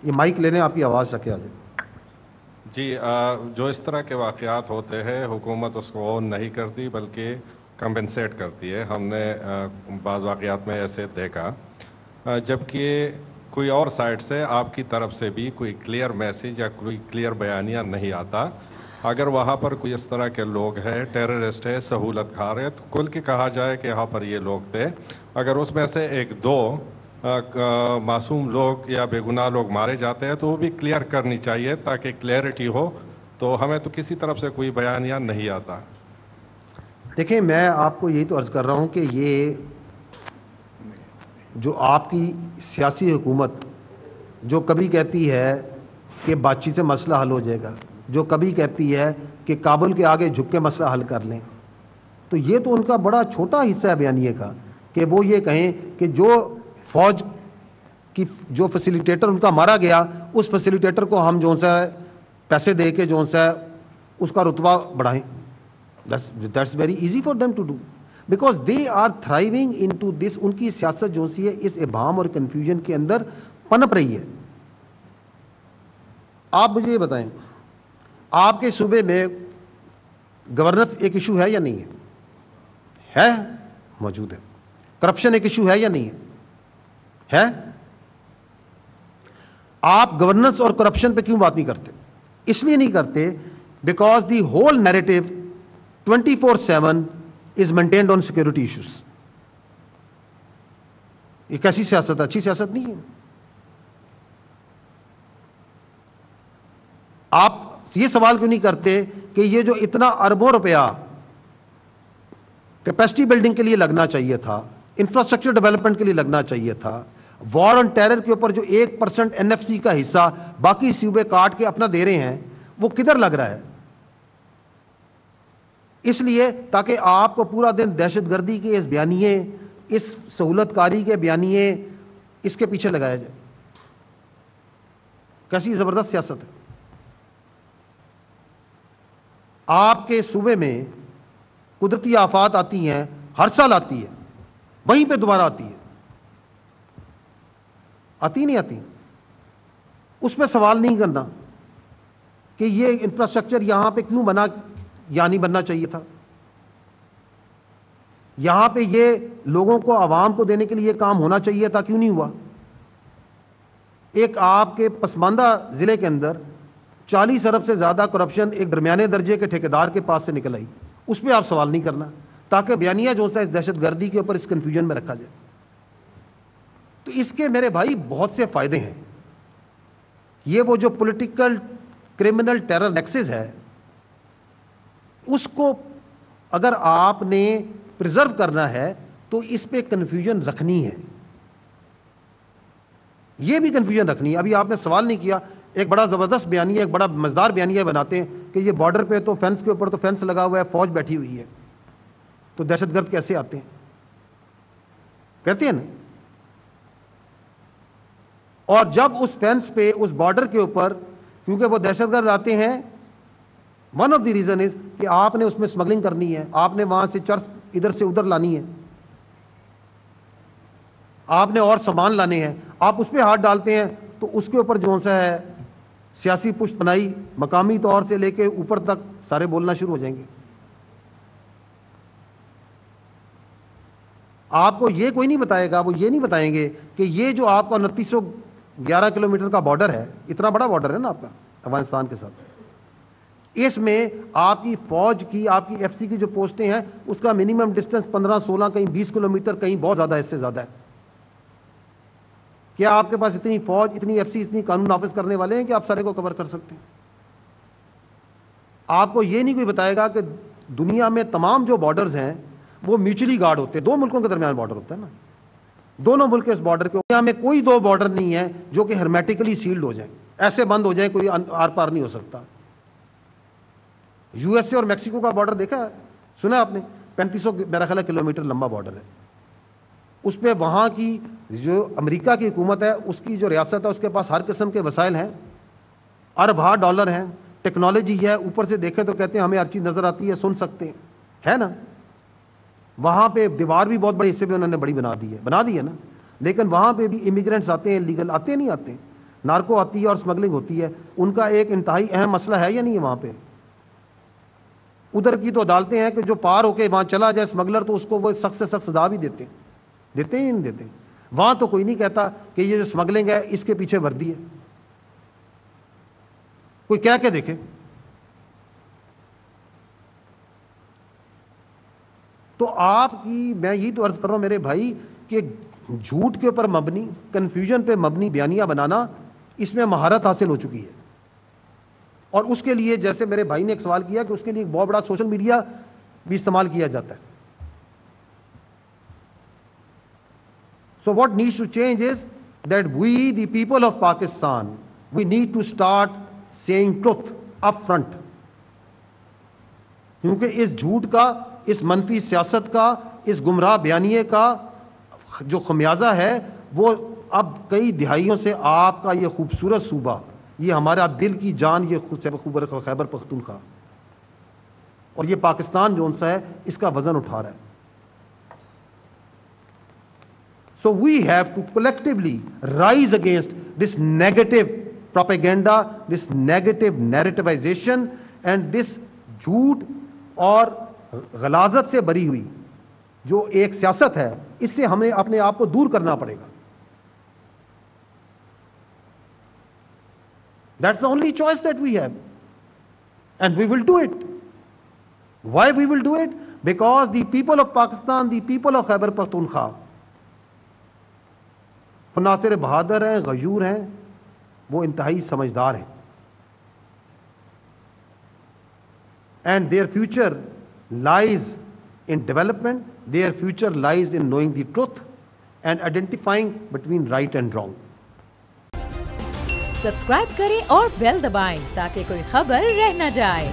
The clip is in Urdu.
یہ مائک لینے آپ کی آواز رکھے آ جائے. جی جو اس طرح کے واقعات ہوتے ہیں حکومت اس کو آن نہیں کرتی بلکہ کمپنسیٹ کرتی ہے. ہم نے بعض واقعات میں ایسے دیکھا جبکہ کوئی اور سائٹ سے آپ کی طرف سے بھی کوئی کلیئر میسیج یا کوئی کلیئر بیانیہ نہیں آتا. اگر وہاں پر کوئی اس طرح کے لوگ ہیں ٹیررسٹ ہے سہولت کھا رہے تو کل کے کہا جائے کہ یہاں پر یہ لوگ تھے, اگر اس میں سے ایک دو معصوم لوگ یا بے گناہ لوگ مارے جاتے ہیں تو وہ بھی کلیئر کرنی چاہیے تاکہ کلیئرٹی ہو. تو ہمیں تو کسی طرف سے کوئی بیانیہ نہیں آتا. دیکھیں میں آپ کو یہی تو عرض کر رہا ہوں کہ یہ جو آپ کی سیاسی حکومت جو کبھی کہتی ہے کہ بات چیت سے مسئلہ حل ہو جائے گا, جو کبھی کہتی ہے کہ کابل کے آگے جھک کے مسئلہ حل کر لیں, تو یہ تو ان کا بڑا چھوٹا حصہ ہے بیانیے کا کہ وہ یہ کہیں کہ جو فوج کی جو فیسیلیٹیٹر ان کا مارا گیا اس فیسیلیٹیٹر کو ہم جو سا پیسے دے کے جو سا اس کا رتبہ بڑھائیں. That's very easy for them to do because they are thriving into this. ان کی سیاست جو سی ہے اس ابہام اور کنفیوژن کے اندر پنپ رہی ہے. آپ مجھے یہ بتائیں آپ کے صوبے میں گورننس ایک ایشو ہے یا نہیں ہے؟ ہے, موجود ہے. کرپشن ایک ایشو ہے یا نہیں ہے؟ آپ گورننس اور کرپشن پہ کیوں بات نہیں کرتے؟ اس لیے نہیں کرتے because the whole narrative 24/7 is maintained on security issues. یہ کیسی سیاست ہے؟ اچھی سیاست نہیں ہے. آپ یہ سوال کیوں نہیں کرتے کہ یہ جو اتنا اربوں روپیہ کیپیسٹی بلڈنگ کے لیے لگنا چاہیے تھا, انفراسٹرکچر ڈیولپمنٹ کے لیے لگنا چاہیے تھا, وار آن ٹیرر کے اوپر جو 1% NFC کا حصہ باقی صوبے کاٹ کے اپنا دے رہے ہیں وہ کدھر لگ رہا ہے؟ اس لیے تاکہ آپ کو پورا دن دہشت گردی کے اس بیانیے, اس سہولت کاری کے بیانیے, اس کے پیچھے لگایا جائے. کیسی زبردست سیاست ہے. آپ کے صوبے میں قدرتی آفات آتی ہیں, ہر سال آتی ہے, وہیں پہ دوبارہ آتی ہے, آتی نہیں آتی. اس میں سوال نہیں کرنا کہ یہ انفراسٹرکچر یہاں پہ کیوں بنا یا نہیں بننا چاہیے تھا, یہاں پہ یہ لوگوں کو عوام کو دینے کے لیے کام ہونا چاہیے تھا, کیوں نہیں ہوا. ایک آپ کے پسماندہ ضلع کے اندر 40 ارب سے زیادہ کرپشن ایک درمیانے درجے کے ٹھیکیدار کے پاس سے نکل آئی, اس پہ آپ سوال نہیں کرنا تاکہ بیانیہ جو سا اس دہشت گردی کے اوپر اس کنفیوژن میں رکھا جائے. تو اس کے میرے بھائی بہت سے فائدے ہیں. یہ وہ جو پولیٹیکل کرمنل ٹیرر نیکسس ہے اس کو اگر آپ نے پریزرو کرنا ہے تو اس پہ کنفیوژن رکھنی ہے, یہ بھی کنفیوژن رکھنی ہے. ابھی آپ نے سوال نہیں کیا, ایک بڑا زبردست بیانیہ, ایک بڑا مزدار بیانیہ بناتے ہیں کہ یہ بارڈر پہ تو فینس کے اوپر تو فینس لگا ہوا ہے, فوج بیٹھی ہوئی ہے, تو دہشت گرد کیسے آتے ہیں؟ کہتے ہیں نا. اور جب اس فینس پہ اس بارڈر کے اوپر کیونکہ وہ دہشت گرد آتے ہیں, one of the reason is کہ آپ نے اس میں اسمگلنگ کرنی ہے, آپ نے وہاں سے چرس ادھر سے ادھر لانی ہے, آپ نے اور سامان لانے ہیں, آپ اس پہ ہاتھ ڈالتے ہیں تو اس کے اوپر جو سا ہے سیاسی پشت پناہی مقامی طور سے لے کے اوپر تک سارے بولنا شروع ہو جائیں گے. آپ کو یہ کوئی نہیں بتائے گا, وہ یہ نہیں بتائیں گے کہ یہ جو آپ کا 2911 کلومیٹر کا بارڈر ہے, اتنا بڑا بارڈر ہے نا آپ کا افغانستان کے ساتھ, اس میں آپ کی فوج کی, آپ کی FC کی جو پوسٹیں ہیں اس کا منیمم ڈسٹینس 15-16 کہیں 20 کلومیٹر, کہیں بہت زیادہ, اس سے زیادہ ہے. کیا آپ کے پاس اتنی فوج, اتنی FC, اتنی قانون نافذ کرنے والے ہیں کہ آپ سارے کو کور کر سکتے ہیں؟ آپ کو یہ نہیں کوئی بتائے گا کہ دنیا میں تمام جو بارڈرز ہیں وہ میوچلی گارڈ ہوتے ہیں, دو ملکوں کے درمیان بارڈر ہوتا ہے نا, دونوں ملک اس بارڈر کے, دنیا میں کوئی دو بارڈر نہیں ہے جو کہ ہرمیٹیکلی سیلڈ ہو جائیں, ایسے بند ہو جائیں کوئی آر پار نہیں ہو سکتا. USA اور میکسیکو کا بارڈر دیکھا ہے, سنا آپ نے, 3500 میرا خیال ہے کلومیٹر لمبا بارڈر ہے. اس پہ وہاں کی جو امریکہ کی حکومت ہے, اس کی جو ریاست ہے, اس کے پاس ہر قسم کے وسائل ہیں, اربوں ڈالر ہیں, ٹیکنالوجی ہے, اوپر سے دیکھیں تو کہتے ہیں ہمیں ہر چیز نظر آتی ہے, سن سکتے ہیں, ہے نا. وہاں پہ دیوار بھی بہت بڑی حصے پہ انہوں نے بڑی بنا دی ہے نا, لیکن وہاں پہ بھی امیگرینٹس آتے ہیں, لیگل آتے نہیں آتے. نارکو آتی ہے اور اسمگلنگ ہوتی ہے، ان کا ایک انتہائی اہم مسئلہ ہے یا نہیں ہے وہاں پہ؟ ادھر کی تو عدالتیں ہیں کہ جو پار ہو کے وہاں چلا جائے اسمگلر تو اس کو وہ سخت سے سخت سزا بھی دیتے ہیں یا نہیں دیتے؟ وہاں تو کوئی نہیں کہتا کہ یہ جو اسمگلنگ ہے اس کے پیچھے وردی ہے، کوئی کہہ کے دیکھے۔ تو آپ کی میں یہی تو عرض کر رہا ہوں میرے بھائی کہ جھوٹ کے اوپر مبنی، کنفیوژن پہ مبنی بیانیہ بنانا، اس میں مہارت حاصل ہو چکی ہے، اور اس کے لیے جیسے میرے بھائی نے ایک سوال کیا کہ اس کے لیے ایک بہت بڑا سوشل میڈیا بھی استعمال کیا جاتا ہے۔ So what needs to change is that we, the people of Pakistan, we need to start saying truth up front. کیونکہ اس جھوٹ کا، اس منفی سیاست کا، اس گمراہ بیانیے کا جو خمیازہ ہے وہ اب کئی دہائیوں سے آپ کا یہ خوبصورت صوبہ، یہ ہمارا دل کی جان، یہ خیبر پختونخوا اور یہ پاکستان جو سا ہے اس کا وزن اٹھا رہا ہے۔ So we have to collectively rise against this negative propaganda, this negative narrativization and this جھوٹ اور غلاظت سے بری ہوئی جو ایک سیاست ہے، اس سے ہمیں اپنے آپ کو دور کرنا پڑے گا۔ That's the only choice that we have, and we will do it. Why we will do it? Because the people of Pakistan, the people of Khyber Pakhtunkhwa نہ صرف بہادر ہیں، غیور ہیں، وہ انتہائی سمجھدار ہیں، and their future lies in development, their future lies in knowing the truth and identifying between right and wrong. Subscribe کریں اور بیل دبائیں تاکہ کوئی خبر رہ نہ جائے۔